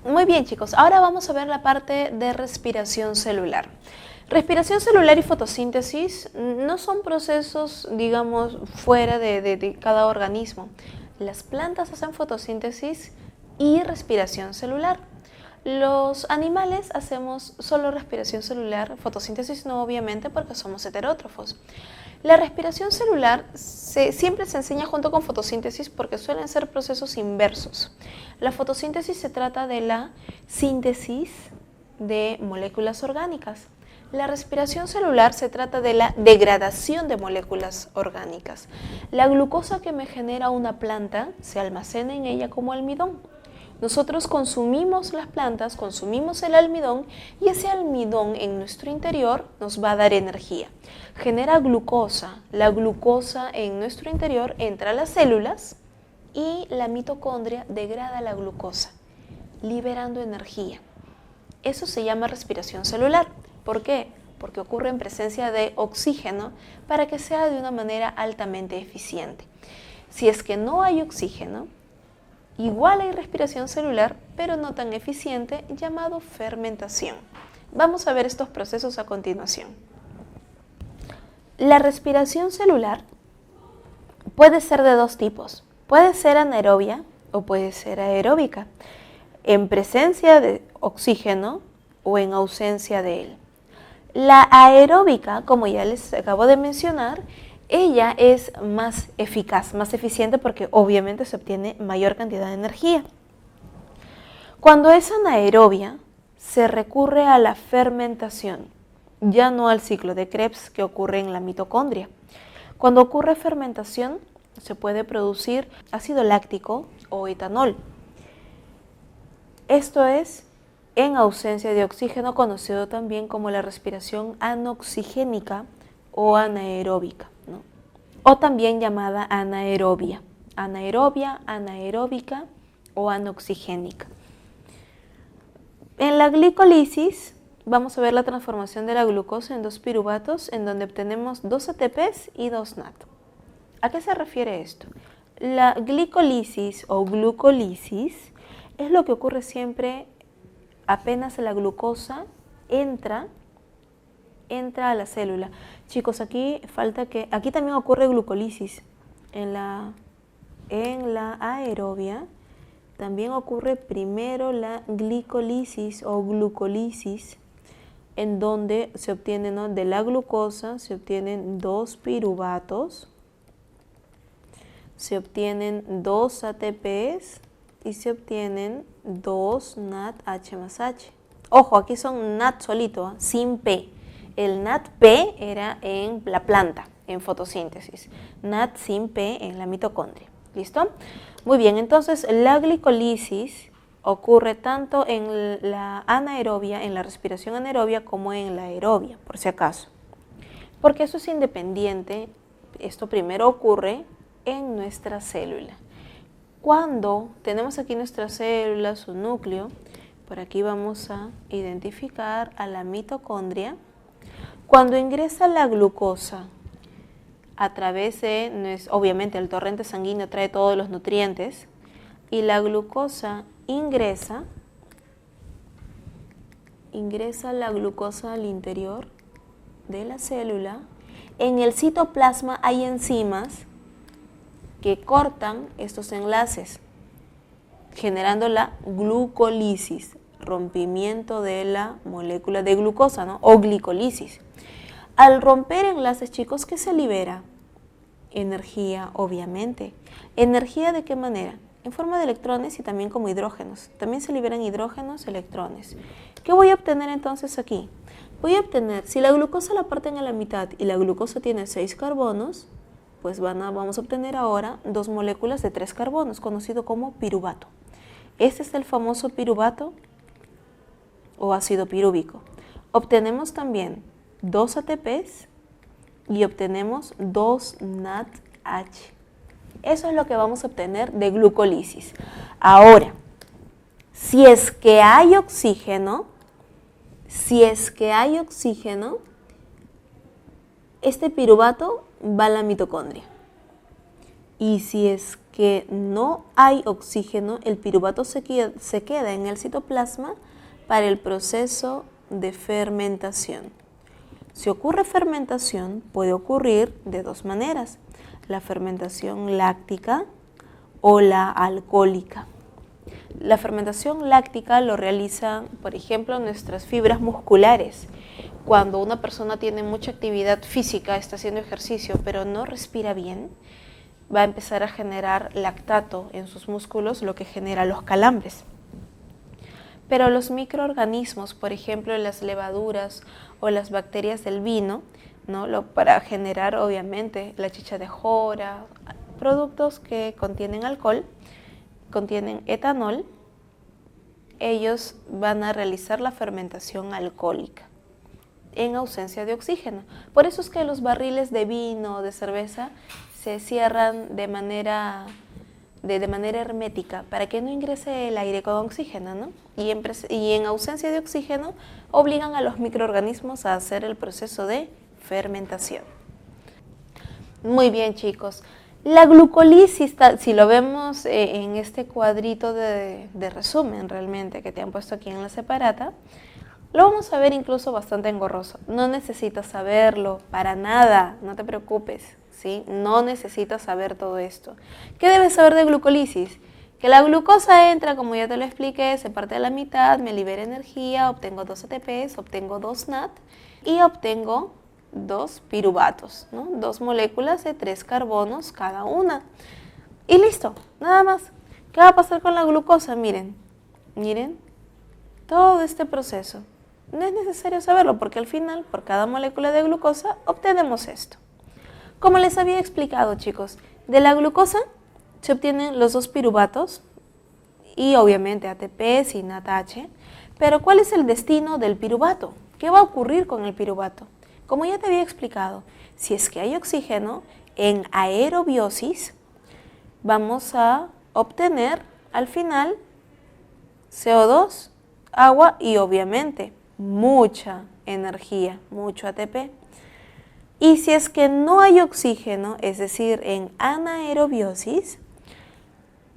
Muy bien, chicos, ahora vamos a ver la parte de respiración celular. Respiración celular y fotosíntesis no son procesos, digamos, fuera de cada organismo. Las plantas hacen fotosíntesis y respiración celular. Los animales hacemos solo respiración celular, fotosíntesis no, obviamente, porque somos heterótrofos. La respiración celular siempre se enseña junto con fotosíntesis porque suelen ser procesos inversos. La fotosíntesis se trata de la síntesis de moléculas orgánicas. La respiración celular se trata de la degradación de moléculas orgánicas. La glucosa que me genera una planta se almacena en ella como almidón. Nosotros consumimos las plantas, consumimos el almidón y ese almidón en nuestro interior nos va a dar energía. Genera glucosa. La glucosa en nuestro interior entra a las células y la mitocondria degrada la glucosa, liberando energía. Eso se llama respiración celular. ¿Por qué? Porque ocurre en presencia de oxígeno para que sea de una manera altamente eficiente. Si es que no hay oxígeno, igual hay respiración celular, pero no tan eficiente, llamado fermentación. Vamos a ver estos procesos a continuación. La respiración celular puede ser de dos tipos. Puede ser anaerobia o puede ser aeróbica, en presencia de oxígeno o en ausencia de él. La aeróbica, como ya les acabo de mencionar, ella es más eficaz, más eficiente porque obviamente se obtiene mayor cantidad de energía. Cuando es anaerobia, se recurre a la fermentación, ya no al ciclo de Krebs que ocurre en la mitocondria. Cuando ocurre fermentación, se puede producir ácido láctico o etanol. Esto es en ausencia de oxígeno, conocido también como la respiración anoxigénica o anaeróbica, ¿no? O también llamada anaerobia, anaeróbica o anoxigénica. En la glicolisis vamos a ver la transformación de la glucosa en 2 piruvatos, en donde obtenemos 2 ATPs y 2 NAT. ¿A qué se refiere esto? La glicolisis o glucolisis es lo que ocurre siempre apenas la glucosa entra a la célula. Chicos, aquí también ocurre glucolisis. En la aerobia también ocurre primero la glicolisis o glucolisis, en donde se obtiene, ¿no?, de la glucosa se obtienen 2 piruvatos, se obtienen 2 ATPs y se obtienen 2 NADH más H. Ojo, aquí son NAD solito, sin P. El NADP era en la planta, en fotosíntesis. NAD sin P en la mitocondria. ¿Listo? Muy bien, entonces la glicolisis ocurre tanto en la anaerobia, en la respiración anaerobia, como en la aerobia, por si acaso. Porque eso es independiente, esto primero ocurre en nuestra célula. Cuando tenemos aquí nuestra célula, su núcleo, por aquí vamos a identificar a la mitocondria. Cuando ingresa la glucosa a través de, obviamente el torrente sanguíneo trae todos los nutrientes, y la glucosa ingresa la glucosa al interior de la célula. En el citoplasma hay enzimas que cortan estos enlaces, generando la glucólisis, rompimiento de la molécula de glucosa, ¿no?, o glicolisis. Al romper enlaces, chicos, ¿qué se libera? Energía, obviamente. ¿Energía de qué manera? En forma de electrones y también como hidrógenos. También se liberan hidrógenos, electrones. ¿Qué voy a obtener entonces aquí? Voy a obtener, si la glucosa la parten a la mitad y la glucosa tiene 6 carbonos, pues vamos a obtener ahora 2 moléculas de 3 carbonos, conocido como piruvato. Este es el famoso piruvato o ácido pirúvico. Obtenemos también 2 ATPs y obtenemos 2 NADH. Eso es lo que vamos a obtener de glucólisis. Ahora, si es que hay oxígeno, este piruvato va a la mitocondria. Y si es que no hay oxígeno, el piruvato se queda en el citoplasma para el proceso de fermentación. Si ocurre fermentación, puede ocurrir de dos maneras: la fermentación láctica o la alcohólica. La fermentación láctica lo realizan, por ejemplo, nuestras fibras musculares. Cuando una persona tiene mucha actividad física, está haciendo ejercicio, pero no respira bien, va a empezar a generar lactato en sus músculos, lo que genera los calambres. Pero los microorganismos, por ejemplo, las levaduras o las bacterias del vino, ¿no? Para generar, obviamente, la chicha de jora, productos que contienen alcohol, contienen etanol, ellos van a realizar la fermentación alcohólica en ausencia de oxígeno. Por eso es que los barriles de vino o de cerveza se cierran de manera hermética para que no ingrese el aire con oxígeno, ¿no? Y en ausencia de oxígeno obligan a los microorganismos a hacer el proceso de fermentación. Muy bien, chicos. La glucólisis, si lo vemos en este cuadrito de resumen realmente que te han puesto aquí en la separata, lo vamos a ver incluso bastante engorroso. No necesitas saberlo para nada, no te preocupes, ¿sí? No necesitas saber todo esto. ¿Qué debes saber de glucólisis? Que la glucosa entra, como ya te lo expliqué, se parte a la mitad, me libera energía, obtengo 2 ATPs, obtengo 2 NAT y obtengo 2 piruvatos, ¿no? 2 moléculas de 3 carbonos cada una. Y listo, nada más. ¿Qué va a pasar con la glucosa? Miren, todo este proceso. No es necesario saberlo porque al final, por cada molécula de glucosa, obtenemos esto. Como les había explicado, chicos, de la glucosa se obtienen los 2 piruvatos y obviamente ATPs y NADH. Pero ¿cuál es el destino del piruvato? ¿Qué va a ocurrir con el piruvato? Como ya te había explicado, si es que hay oxígeno, en aerobiosis vamos a obtener al final CO2, agua y obviamente mucha energía, mucho ATP. Y si es que no hay oxígeno, es decir, en anaerobiosis,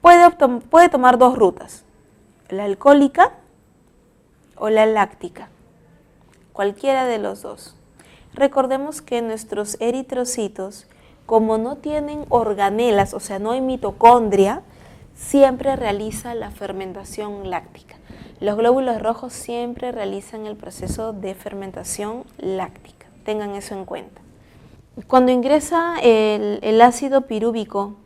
puede tomar 2 rutas, la alcohólica o la láctica, cualquiera de los dos. Recordemos que nuestros eritrocitos, como no tienen organelas, o sea, no hay mitocondria, siempre realiza la fermentación láctica. Los glóbulos rojos siempre realizan el proceso de fermentación láctica. Tengan eso en cuenta. Cuando ingresa el ácido pirúvico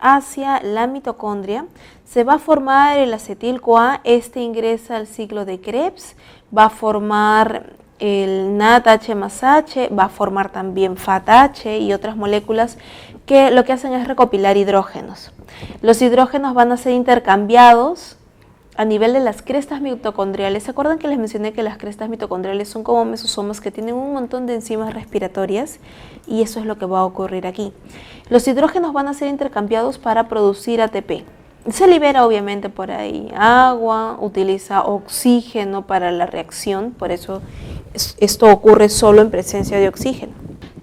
hacia la mitocondria, se va a formar el acetil-CoA. Este ingresa al ciclo de Krebs, va a formar el NADH más H, va a formar también FATH y otras moléculas que lo que hacen es recopilar hidrógenos. Los hidrógenos van a ser intercambiados a nivel de las crestas mitocondriales. ¿Se acuerdan que les mencioné que las crestas mitocondriales son como mesosomas que tienen un montón de enzimas respiratorias? Y eso es lo que va a ocurrir aquí. Los hidrógenos van a ser intercambiados para producir ATP. Se libera obviamente por ahí agua, utiliza oxígeno para la reacción, por eso esto ocurre solo en presencia de oxígeno.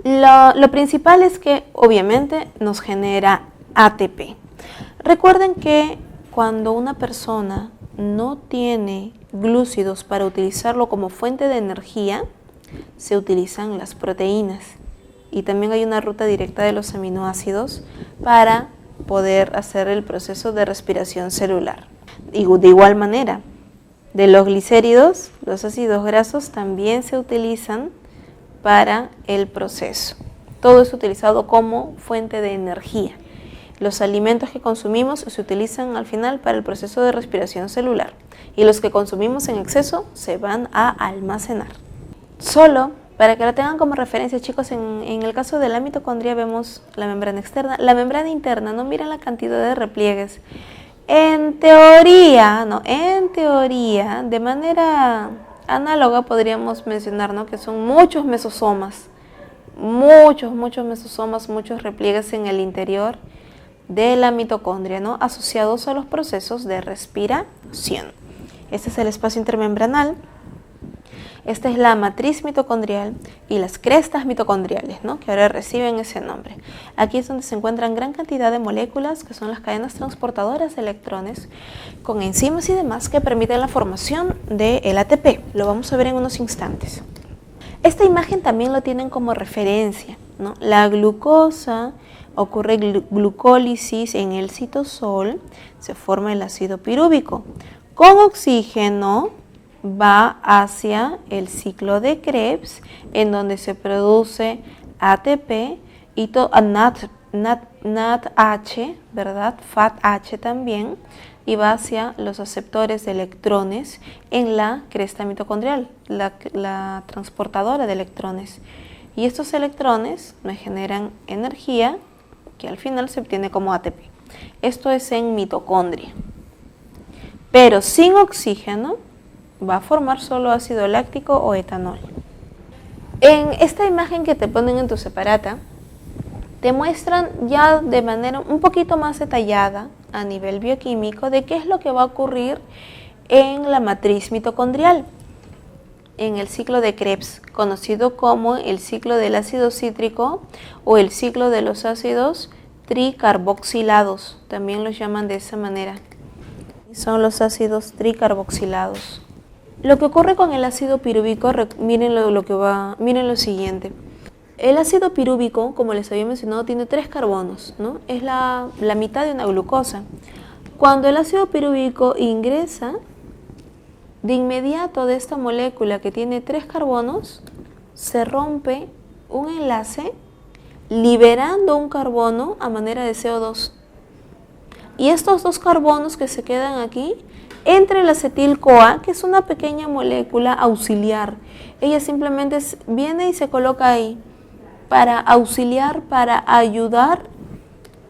Lo principal es que obviamente nos genera ATP. Recuerden que cuando una persona no tiene glúcidos para utilizarlo como fuente de energía, se utilizan las proteínas. Y también hay una ruta directa de los aminoácidos para poder hacer el proceso de respiración celular. Y de igual manera, de los glicéridos, los ácidos grasos también se utilizan para el proceso. Todo es utilizado como fuente de energía. Los alimentos que consumimos se utilizan al final para el proceso de respiración celular y los que consumimos en exceso se van a almacenar. Solo para que lo tengan como referencia, chicos, en el caso de la mitocondria vemos la membrana externa, la membrana interna, no miren la cantidad de repliegues. En teoría, de manera análoga podríamos mencionar, ¿no?, que son muchos mesosomas, muchos mesosomas, muchos repliegues en el interior de la mitocondria, ¿no?, asociados a los procesos de respiración. Este es el espacio intermembranal. Esta es la matriz mitocondrial y las crestas mitocondriales, ¿no? Que ahora reciben ese nombre. Aquí es donde se encuentran gran cantidad de moléculas que son las cadenas transportadoras de electrones con enzimas y demás que permiten la formación del ATP. Lo vamos a ver en unos instantes. Esta imagen también lo tienen como referencia, ¿no? La glucosa, ocurre glucólisis en el citosol, se forma el ácido pirúvico. Con oxígeno va hacia el ciclo de Krebs, en donde se produce ATP y NADH, ¿verdad? FATH también, y va hacia los aceptores de electrones en la cresta mitocondrial, la transportadora de electrones. Y estos electrones me generan energía que al final se obtiene como ATP. Esto es en mitocondria. Pero sin oxígeno va a formar solo ácido láctico o etanol. En esta imagen que te ponen en tu separata, te muestran ya de manera un poquito más detallada a nivel bioquímico de qué es lo que va a ocurrir en la matriz mitocondrial, en el ciclo de Krebs, conocido como el ciclo del ácido cítrico o el ciclo de los ácidos tricarboxilados, también los llaman de esa manera. Son los ácidos tricarboxilados. Lo que ocurre con el ácido pirúvico, miren lo siguiente. El ácido pirúvico, como les había mencionado, tiene 3 carbonos, ¿no? Es la mitad de una glucosa. Cuando el ácido pirúvico ingresa, de inmediato de esta molécula que tiene 3 carbonos, se rompe un enlace liberando un carbono a manera de CO2. Y estos 2 carbonos que se quedan aquí, entre el acetil-CoA, que es una pequeña molécula auxiliar, ella simplemente viene y se coloca ahí para auxiliar, para ayudar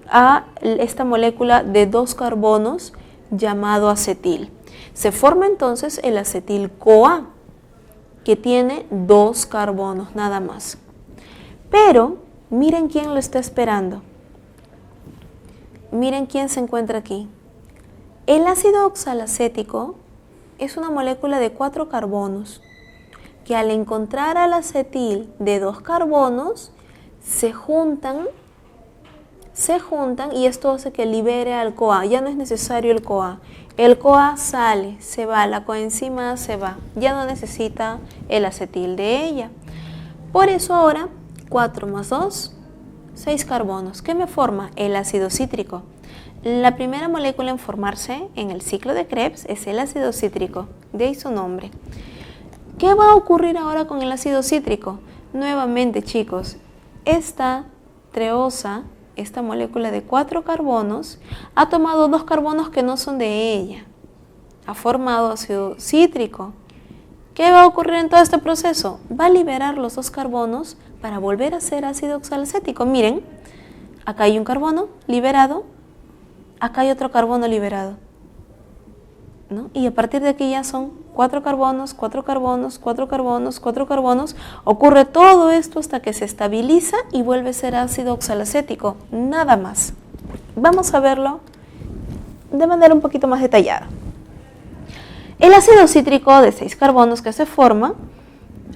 a esta molécula de 2 carbonos llamado acetil. Se forma entonces el acetil-CoA, que tiene 2 carbonos nada más. Pero miren quién lo está esperando. Miren quién se encuentra aquí. El ácido oxalacético es una molécula de 4 carbonos que al encontrar al acetil de 2 carbonos se juntan y esto hace que libere al CoA. Ya no es necesario el CoA. El CoA sale, se va, la coenzima se va. Ya no necesita el acetil de ella. Por eso ahora 4 más 2, 6 carbonos. ¿Qué me forma? El ácido cítrico. La primera molécula en formarse en el ciclo de Krebs es el ácido cítrico, de ahí su nombre. ¿Qué va a ocurrir ahora con el ácido cítrico? Nuevamente, chicos, esta treosa, esta molécula de 4 carbonos, ha tomado 2 carbonos que no son de ella. Ha formado ácido cítrico. ¿Qué va a ocurrir en todo este proceso? Va a liberar los 2 carbonos para volver a ser ácido oxalacético. Miren, acá hay un carbono liberado, acá hay otro carbono liberado, ¿no? Y a partir de aquí ya son 4 carbonos, 4 carbonos, 4 carbonos, 4 carbonos. Ocurre todo esto hasta que se estabiliza y vuelve a ser ácido oxalacético, nada más. Vamos a verlo de manera un poquito más detallada. El ácido cítrico de 6 carbonos que se forma,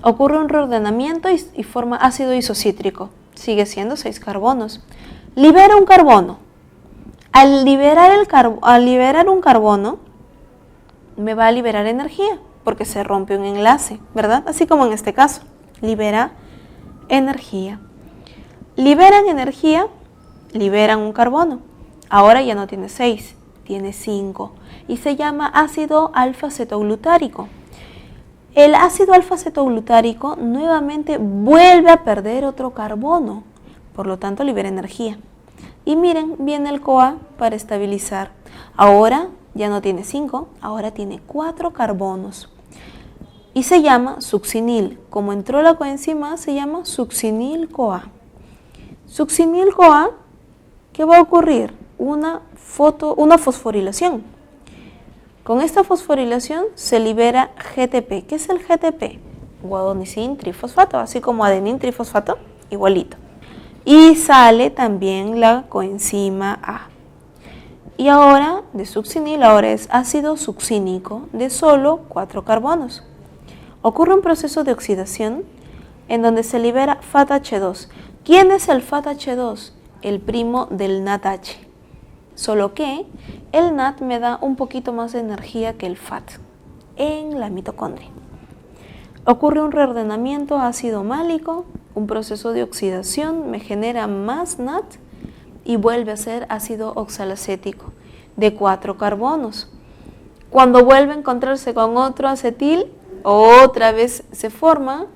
ocurre un reordenamiento y forma ácido isocítrico. Sigue siendo 6 carbonos. Libera un carbono. Al liberar un carbono, me va a liberar energía, porque se rompe un enlace, ¿verdad? Así como en este caso, libera energía. Liberan energía, liberan un carbono. Ahora ya no tiene 6, tiene 5 y se llama ácido alfa-cetoglutárico. El ácido alfa-cetoglutárico nuevamente vuelve a perder otro carbono, por lo tanto libera energía. Y miren, viene el CoA para estabilizar. Ahora ya no tiene 5, ahora tiene 4 carbonos. Y se llama succinil. Como entró la coenzima, se llama succinil-CoA. Succinil-CoA, ¿qué va a ocurrir? Una fosforilación. Con esta fosforilación se libera GTP. ¿Qué es el GTP? Guadonicin trifosfato, así como adenin trifosfato, igualito. Y sale también la coenzima A. Y ahora, de succinil, ahora es ácido succínico de solo 4 carbonos. ocurre un proceso de oxidación en donde se libera FAT-H2. ¿Quién es el FAT-H2? El primo del NADH. Solo que el NAD me da un poquito más de energía que el FAT en la mitocondria. Ocurre un reordenamiento ácido málico, un proceso de oxidación me genera más NAD y vuelve a ser ácido oxalacético de 4 carbonos. Cuando vuelve a encontrarse con otro acetil, otra vez se forma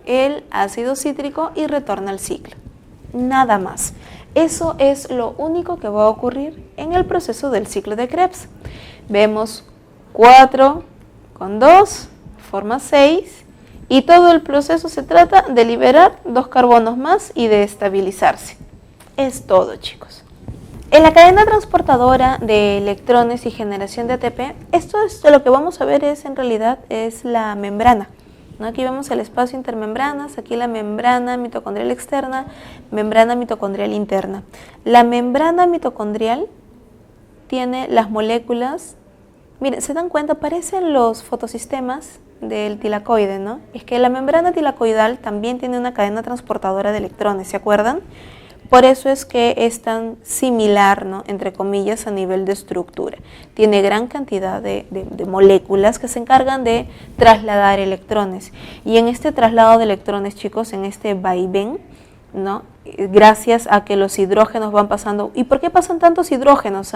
el ácido cítrico y retorna al ciclo. Nada más. Eso es lo único que va a ocurrir en el proceso del ciclo de Krebs. Vemos 4 con 2, forma 6, y todo el proceso se trata de liberar 2 carbonos más y de estabilizarse. Es todo, chicos. En la cadena transportadora de electrones y generación de ATP, esto es de lo que vamos a ver en realidad es la membrana. ¿No? Aquí vemos el espacio intermembranas, aquí la membrana mitocondrial externa, membrana mitocondrial interna. La membrana mitocondrial tiene las moléculas, miren, se dan cuenta, parecen los fotosistemas del tilacoide, ¿no? Es que la membrana tilacoidal también tiene una cadena transportadora de electrones, ¿se acuerdan? Por eso es que es tan similar, ¿no? Entre comillas, a nivel de estructura. Tiene gran cantidad de moléculas que se encargan de trasladar electrones. Y en este traslado de electrones, chicos, en este vaivén, ¿no? Gracias a que los hidrógenos van pasando. ¿Y por qué pasan tantos hidrógenos?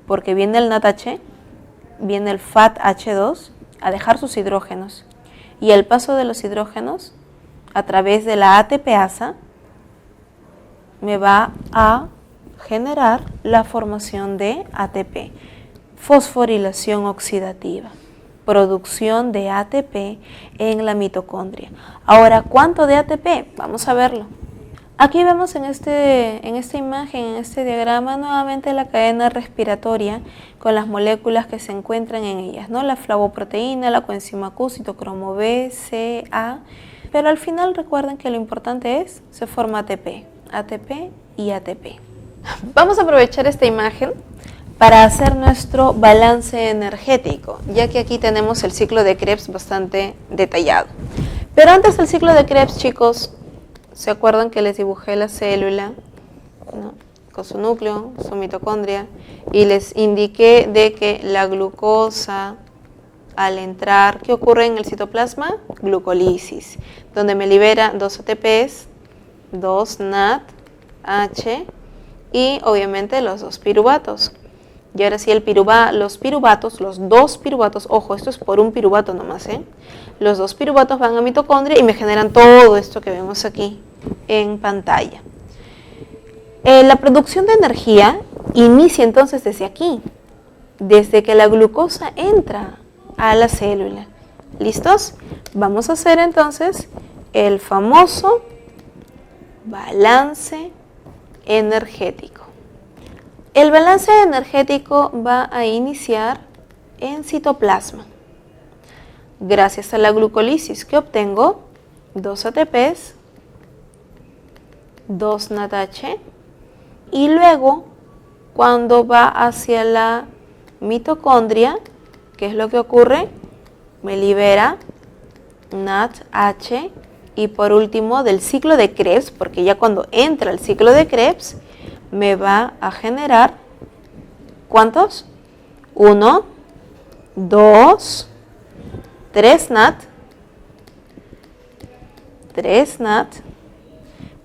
Porque viene el NADH, viene el FAT-H2 a dejar sus hidrógenos. Y el paso de los hidrógenos a través de la ATPasa me va a generar la formación de ATP, fosforilación oxidativa, producción de ATP en la mitocondria. Ahora, ¿cuánto de ATP? Vamos a verlo. Aquí vemos en esta imagen, en este diagrama, nuevamente la cadena respiratoria con las moléculas que se encuentran en ellas, ¿no? La flavoproteína, la coenzima Q, citocromo B, C, A, pero al final recuerden que lo importante es, se forma ATP. ATP y ATP. Vamos a aprovechar esta imagen para hacer nuestro balance energético, ya que aquí tenemos el ciclo de Krebs bastante detallado. Pero antes del ciclo de Krebs, chicos, ¿se acuerdan que les dibujé la célula, ¿no? Con su núcleo, su mitocondria, y les indiqué de que la glucosa al entrar, ¿qué ocurre en el citoplasma? Glucólisis, donde me libera 2 ATPs, 2 NADH y obviamente los 2 piruvatos. Y ahora sí los piruvatos, los 2 piruvatos, ojo, esto es por un piruvato nomás, los 2 piruvatos van a mitocondria y me generan todo esto que vemos aquí en pantalla. La producción de energía inicia entonces desde aquí, desde que la glucosa entra a la célula. ¿Listos? Vamos a hacer entonces el famoso balance energético. El balance energético va a iniciar en citoplasma. Gracias a la glucólisis que obtengo 2 ATPs, 2 NADH y luego cuando va hacia la mitocondria, ¿qué es lo que ocurre? Me libera NADH. Y por último, del ciclo de Krebs, porque ya cuando entra el ciclo de Krebs, me va a generar, ¿cuántos? 1, 2, 3 NAD,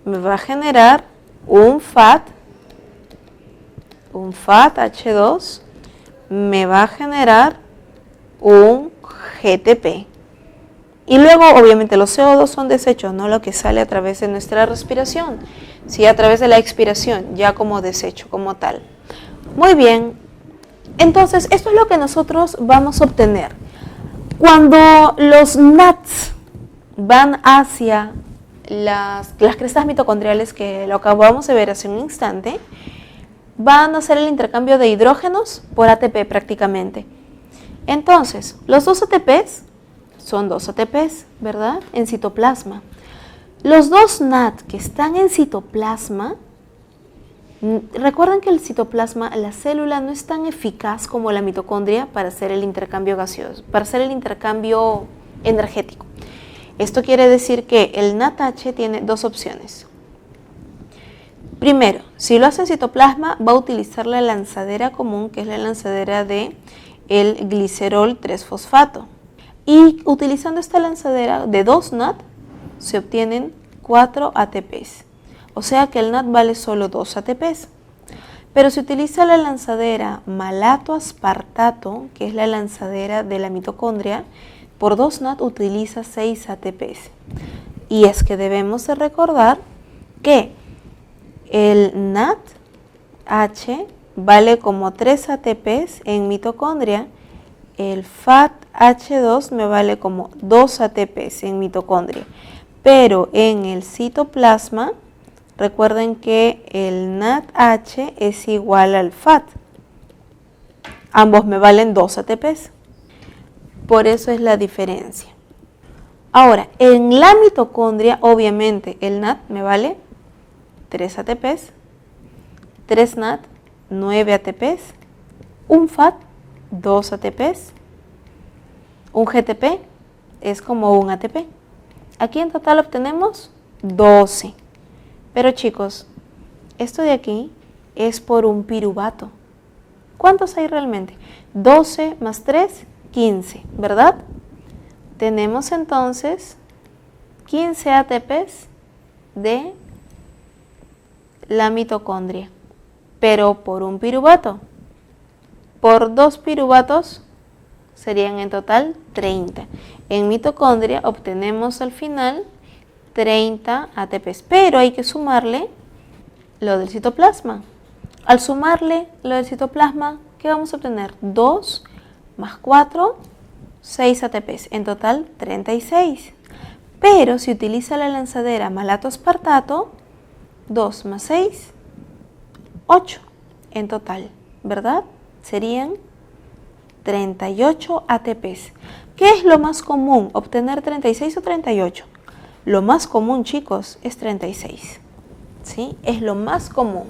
me va a generar un FAT-H2, me va a generar un GTP. Y luego, obviamente, los CO2 son desechos, no lo que sale a través de nuestra respiración, sí, a través de la expiración, ya como desecho, como tal. Muy bien, entonces, esto es lo que nosotros vamos a obtener. Cuando los NADs van hacia las crestas mitocondriales, que lo acabamos de ver hace un instante, van a hacer el intercambio de hidrógenos por ATP prácticamente. Entonces, los 2 ATPs son 2 ATPs, ¿verdad? En citoplasma. Los 2 NAD que están en citoplasma, recuerden que el citoplasma, la célula no es tan eficaz como la mitocondria para hacer el intercambio gaseoso, para hacer el intercambio energético. Esto quiere decir que el NADH tiene dos opciones. Primero, si lo hace en citoplasma, va a utilizar la lanzadera común, que es la lanzadera de el glicerol 3-fosfato. Y utilizando esta lanzadera de 2 NAD, se obtienen 4 ATPs. O sea que el NAD vale solo 2 ATPs. Pero si utiliza la lanzadera malato-aspartato, que es la lanzadera de la mitocondria, por 2 NAD utiliza 6 ATPs. Y es que debemos de recordar que el NADH vale como 3 ATPs en mitocondria, el FADH2 me vale como 2 ATPs en mitocondria, pero en el citoplasma, recuerden que el NADH es igual al FAD. Ambos me valen 2 ATPs. Por eso es la diferencia. Ahora, en la mitocondria, obviamente, el NAD me vale 3 ATPs, 3 NAD, 9 ATPs, un FAD, 2 ATPs, un GTP es como un ATP. Aquí en total obtenemos 12. Pero chicos, esto de aquí es por un piruvato. ¿Cuántos hay realmente? 12 más 3, 15, ¿verdad? Tenemos entonces 15 ATPs de la mitocondria, pero por un piruvato. Por 2 piruvatos serían en total 30. En mitocondria obtenemos al final 30 ATPs, pero hay que sumarle lo del citoplasma. Al sumarle lo del citoplasma, ¿qué vamos a obtener? 2 más 4, 6 ATPs, en total 36. Pero si utiliza la lanzadera malato-aspartato, 2 más 6, 8 en total, ¿verdad? Serían 38 ATPs. ¿Qué es lo más común? ¿Obtener 36 o 38? Lo más común, chicos, es 36. ¿Sí? Es lo más común.